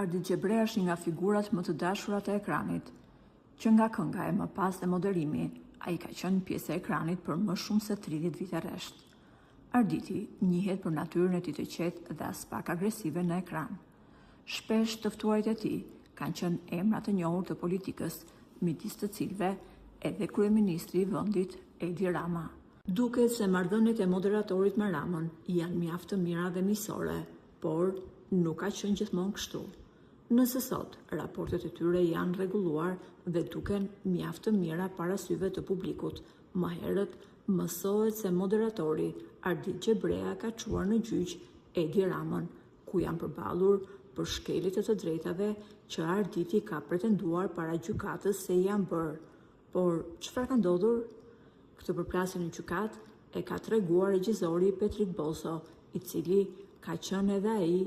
Ardit Xhebrea është një nga figurat më të dashurat e ekranit, që nga kënga e më pas dhe moderimi, ai ka qenë pjesë e ekranit për më shumë se 30 vite rresht. Arditi njihet për natyrën e tij të qetë dhe as pak agresive në ekran. Shpesh të ftuarit e tij kanë qenë emra të njohur të politikës, midis të cilëve edhe kryeministri i vendit Edi Rama. Duket se marrëdhëniet e moderatorit me Ramën janë mjaft të mira dhe miqësore, por nuk ka qenë gjithmonë kështu. Nëse sot raportet e tyre janë rregulluar dhe duken mjaft të mira para syve të publikut, më herët mësohet se moderatori Ardit Xhebrea ka çuar në gjyq Edi Ramën, ku janë përballur për shkeljet e të drejtave që Arditi ka pretenduar para gjykatës se janë bërë. Por çfarë ka ndodhur? Këtë përplasje në gjykatë e ka treguar regjizori Petrik Boso, i cili ka qenë edhe ai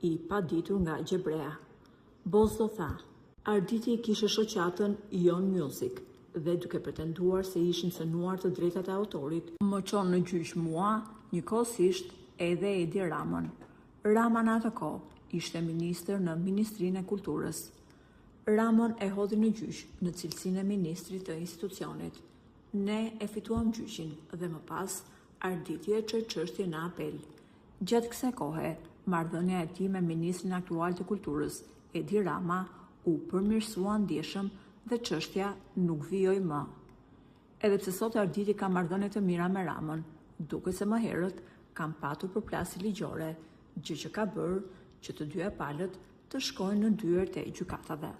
i paditur nga Xhebrea. Boso tha: Arditi kishte shoqatën Jon Music dhe duke pretenduar se ishin cënuar të drejtat e autorit, më çon në gjyq mua, njëkohësisht edhe Edi Ramën. Rama në atë kohë ishte ministër në Ministrinë e Kulturës. Ramën e hodhi në gjyq në cilësinë e ministrit të institucionit. Ne e fituam gjyqin dhe më pas Arditi e çoi çështjen në apel. Gjatë kësaj kohe, marrëdhënia e tij me ministrin aktual të kulturës, Edi Rama, u përmirësua ndjeshëm dhe çështja nuk vijoi më. Edhe pse sot Arditi ka marrëdhënie të mira me Ramën, duket se më herët kanë patur përplasje ligjore, gjë që ka bërë që të dyja palët të shkojnë në dyert e gjykatave.